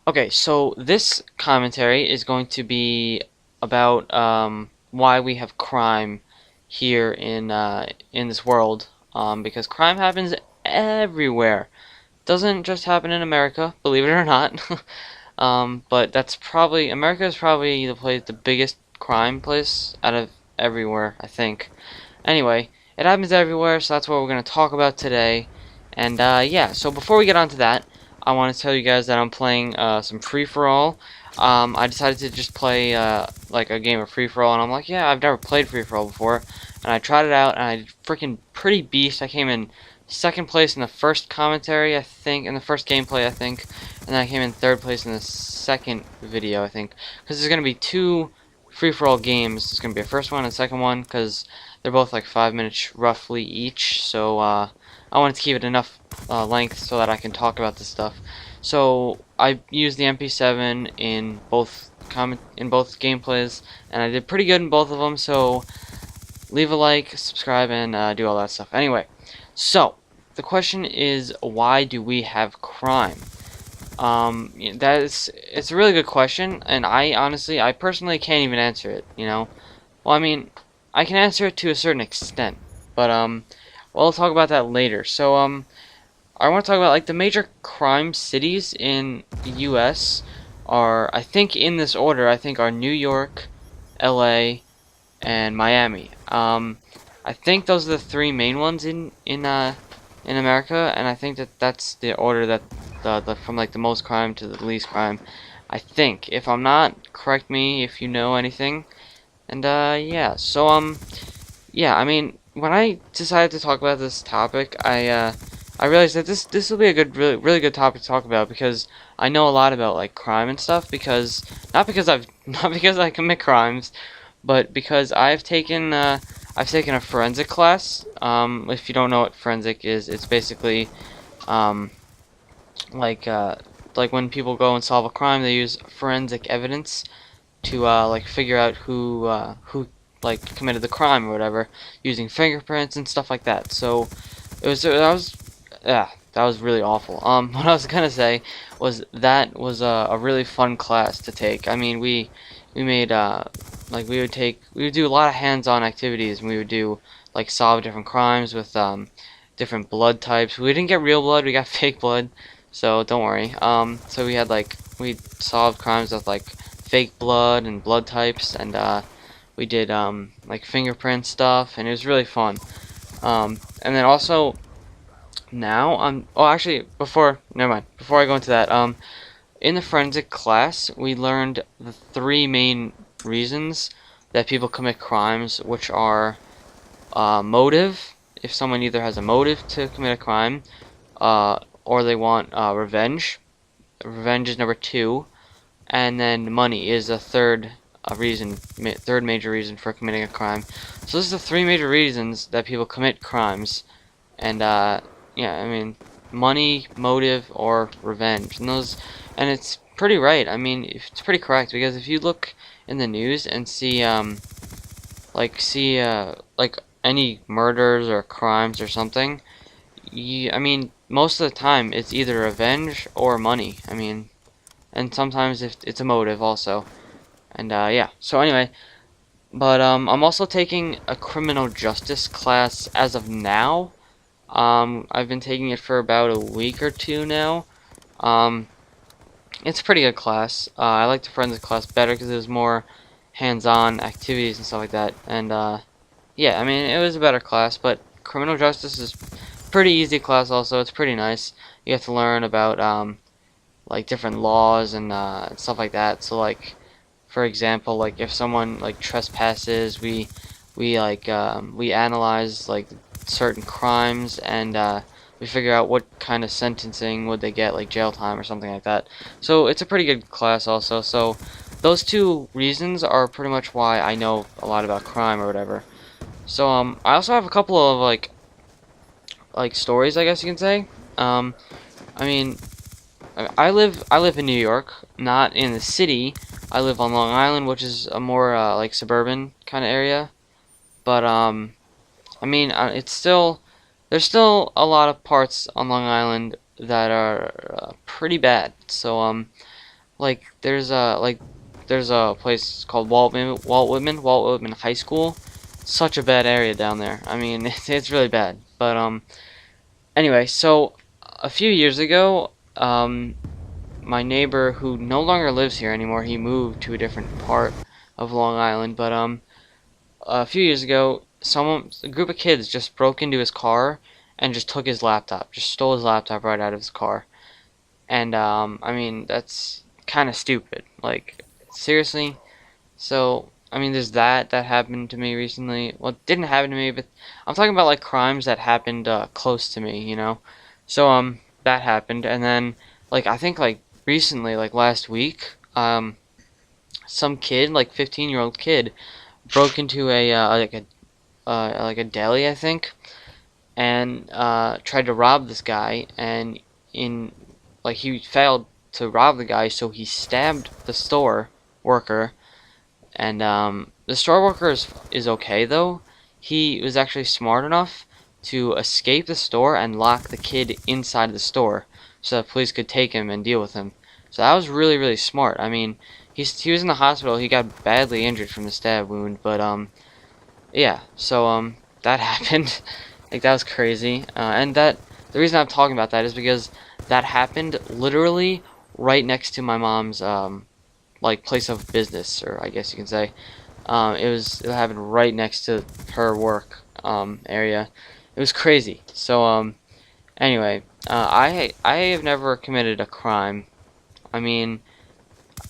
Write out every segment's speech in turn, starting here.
Okay, so this commentary is going to be about why we have crime here in this world. Because crime happens everywhere. Doesn't just happen in America, believe it or not. But that's probably America is probably the biggest crime place out of everywhere, I think. Anyway, it happens everywhere, so that's what we're gonna talk about today. And yeah, so before we get on to that, I want to tell you guys that I'm playing some free for all. I decided to just play like a game of free for all, and I'm like, yeah, I've never played free for all before, and I tried it out, and I did freaking pretty beast. I came in second place in the first commentary, I think, in the first gameplay, I think, and then I came in third place in the second video, I think, because there's gonna be two free for all games. There's gonna be a first one and a second one, because they're both like 5 minutes roughly each, so I wanted to keep it enough length so that I can talk about this stuff. So I used the MP7 in both gameplays, and I did pretty good in both of them. So leave a like, subscribe, and do all that stuff. Anyway, so the question is, why do we have crime? It's a really good question, and I personally can't even answer it. Well, I mean, I can answer it to a certain extent, but we'll talk about that later. So I want to talk about like the major crime cities in the U.S. are, I think in this order, I think are New York, L.A., and Miami. I think those are the three main ones in America, and I think that that's the order that from like the most crime to the least crime. I think. If I'm not, correct me if you know anything. And yeah, so yeah, I mean, when I decided to talk about this topic, I realized that this will be a good, really good topic to talk about because I know a lot about like crime and stuff. Because not because I've not because I commit crimes, but because I've taken a forensic class. If you don't know what forensic is, it's basically um like uh like when people go and solve a crime, they use forensic evidence to like figure out who like committed the crime or whatever, using fingerprints and stuff like that. So that was really awful. What I was gonna say was that was a really fun class to take. I mean, we made like we would do a lot of hands-on activities, and we would do like solve different crimes with different blood types. We didn't get real blood, we got fake blood, so don't worry. So we solved crimes with like fake blood and blood types, and we did like fingerprint stuff, and it was really fun. And then also now oh, actually, before never mind. Before I go into that, in the forensic class, we learned the three main reasons that people commit crimes, which are motive. If someone either has a motive to commit a crime, or they want revenge. Revenge is number two, and then money is a third major reason for committing a crime. So this is the three major reasons that people commit crimes, and yeah, I mean, money, motive, or revenge, and it's pretty right. I mean, it's pretty correct because if you look in the news and see like any murders or crimes or something, I mean, most of the time it's either revenge or money. I mean, and sometimes if it's a motive also. And yeah. So anyway, but I'm also taking a criminal justice class as of now. I've been taking it for about a week or two now. Um, it's a pretty good class. I like the forensic class better because it was more hands-on activities and stuff like that. And yeah, I mean, it was a better class, but criminal justice is pretty easy class also. It's pretty nice. You have to learn about like different laws and stuff like that. So like, for example, like if someone like trespasses, we analyze like certain crimes, and we figure out what kind of sentencing would they get, like jail time or something like that. So it's a pretty good class also. So those two reasons are pretty much why I know a lot about crime or whatever. So I also have a couple of like stories, I guess you can say. I mean, I live in New York, not in the city. I live on Long Island, which is a more like suburban kind of area. But I mean, there's still a lot of parts on Long Island that are pretty bad. So there's a place called Walt Whitman High School. Such a bad area down there. I mean, it's really bad. But anyway, so a few years ago, my neighbor who no longer lives here anymore, he moved to a different part of Long Island. But a few years ago, a group of kids just broke into his car and just took his laptop, just stole his laptop right out of his car. And I mean, that's kind of stupid. Like, seriously. So I mean, there's that happened to me recently. Well, it didn't happen to me, but I'm talking about like crimes that happened close to me, you know. So that happened, and then like I think like recently, like last week, some kid, like 15-year-old kid, broke into a like a deli, I think, and tried to rob this guy, and in like he failed to rob the guy, so he stabbed the store worker. And the store worker is okay though. He was actually smart enough to escape the store and lock the kid inside the store so that police could take him and deal with him. So that was really really smart. I mean, he was in the hospital. He got badly injured from the stab wound, but yeah. So that happened. Like that was crazy. And that the reason I'm talking about that is because that happened literally right next to my mom's like place of business, or I guess you can say. It happened right next to her work area. It was crazy. So anyway, I have never committed a crime. I mean,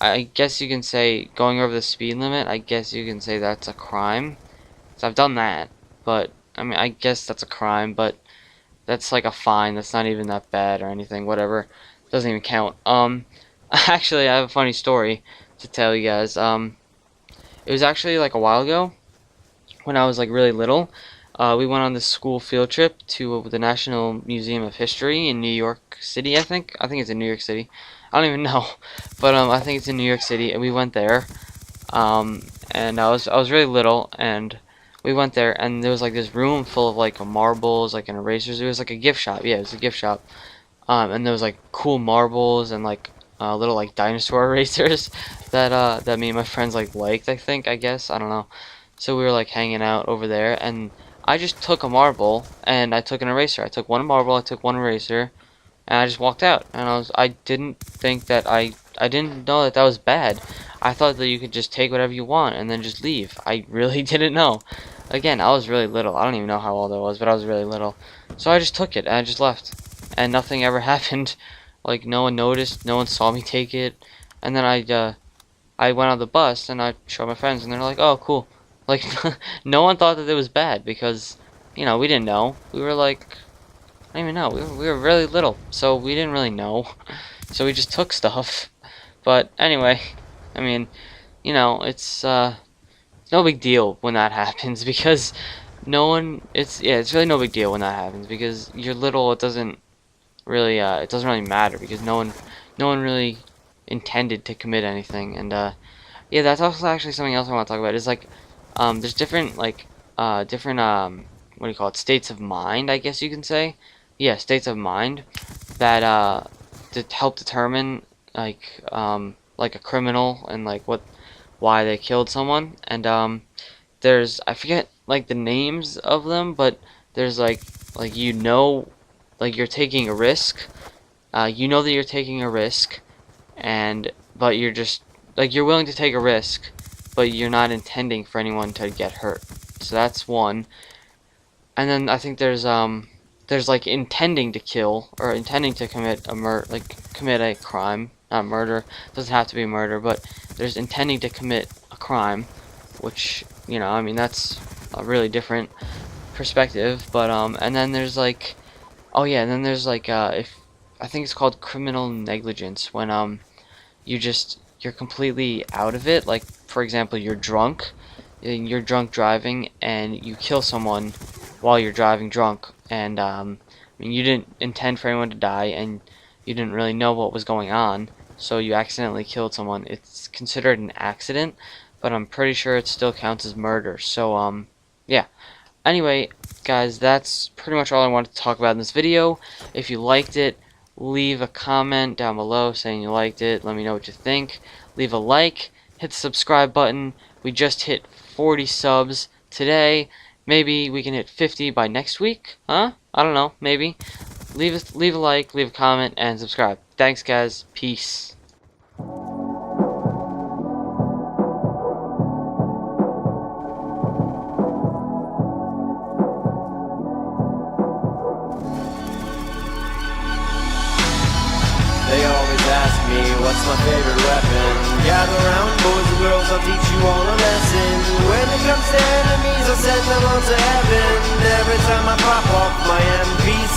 I guess you can say going over the speed limit. I guess you can say that's a crime. So I've done that, but I mean, I guess that's a crime, but that's like a fine. That's not even that bad or anything. Whatever, doesn't even count. Actually, I have a funny story to tell you guys. It was actually like a while ago when I was like really little. We went on this school field trip to the National Museum of History in New York City, I think. I think it's in New York City. I don't even know, but I think it's in New York City, and we went there. And I was really little, and we went there, and there was like this room full of like marbles, like and erasers. It was like a gift shop. Yeah, it was a gift shop. And there was like cool marbles and like little like dinosaur erasers that me and my friends like liked. I guess I don't know. So we were like hanging out over there, and I just took a marble and I took an eraser. I took one marble, I took one eraser, and I just walked out. And I didn't think that I didn't know that that was bad. I thought that you could just take whatever you want and then just leave. I really didn't know. Again, I was really little. I don't even know how old I was, but I was really little. So I just took it and I just left. And nothing ever happened. Like no one noticed, no one saw me take it. And then I went on the bus and I showed my friends and they're like, "Oh, cool." Like no one thought that it was bad because you know, we didn't know. We were like I don't even know. We were really little, so we didn't really know. So we just took stuff. But anyway, I mean, you know, it's no big deal when that happens because no one it's really no big deal when that happens because you're little. It doesn't really matter because no one really intended to commit anything. And yeah, that's also actually something else I want to talk about is like there's different like different what do you call it, states of mind, I guess you can say. Yeah, states of mind that to help determine like a criminal and like why they killed someone. And there's I forget like the names of them, but there's like you know, like you're taking a risk. You know that you're taking a risk, and but you're just like you're willing to take a risk, but you're not intending for anyone to get hurt. So that's one. And then I think there's like intending to kill or intending to commit commit a crime, not murder. It doesn't have to be murder, but there's intending to commit a crime, which you know, I mean that's a really different perspective. But and then there's like, oh yeah, and then there's like if I think it's called criminal negligence when you're completely out of it. Like for example, you're drunk, and you're drunk driving, and you kill someone while you're driving drunk, and I mean you didn't intend for anyone to die, and you didn't really know what was going on, so you accidentally killed someone. It's considered an accident, but I'm pretty sure it still counts as murder. So yeah. Anyway, guys, that's pretty much all I wanted to talk about in this video. If you liked it, leave a comment down below saying you liked it. Let me know what you think. Leave a like, hit the subscribe button. We just hit 40 subs today. Maybe we can hit 50 by next week, huh? I don't know, maybe. Leave a like, leave a comment, and subscribe. Thanks, guys. Peace. They always ask me, what's my favorite weapon? Gather round, boys and girls, I'll teach you all a lesson. When it comes to enemies, I'll send them on to heaven. Every time I pop off my MP7.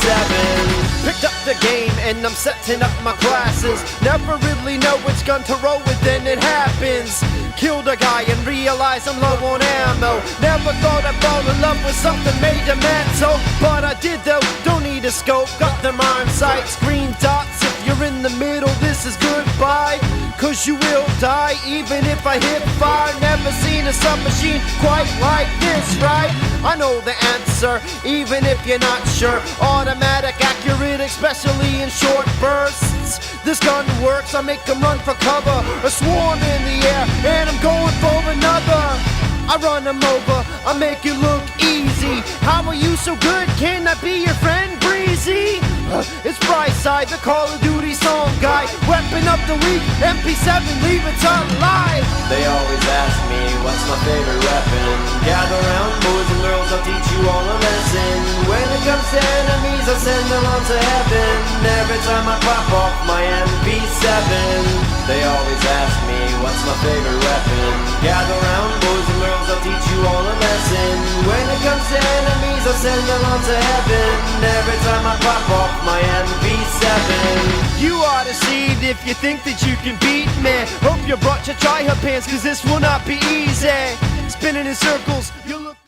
Picked up the game and I'm setting up my classes. Never really know which gun to roll with, then it happens. Killed a guy and realized I'm low on ammo. Never thought I'd fall in love with something made a mental, but I did though, don't need a scope. Got them iron sights, green dots. If you're in the middle, this is goodbye, cause you will die even if I hit fire. Never seen a submachine quite like this, right? I know the answer, even if you're not sure. Automatic, accurate, especially in short bursts. This gun works, I make them run for cover. A swarm in the air, and I'm going for another. I run them over, I make it look easy. How are you so good? Can I be your friend, Brysi? It's Brysi, the Call of Duty song guy. Weapon of the week, MP7, leave it alive. They always ask me, what's my favorite weapon? Gather round, boys and girls, I'll teach you all a lesson. When it comes to enemies, I'll send them on to heaven. Every time I pop off my MP7. They always ask me, what's my favorite weapon? Gather round, boys and girls, I'll teach you all a lesson. When it comes to enemies, I'll send them on to heaven. Every time I pop off my MP7. You ought to see it if you think that you can beat me. Hope you brought your try-her pants, cause this will not be easy. Spinning in circles, you'll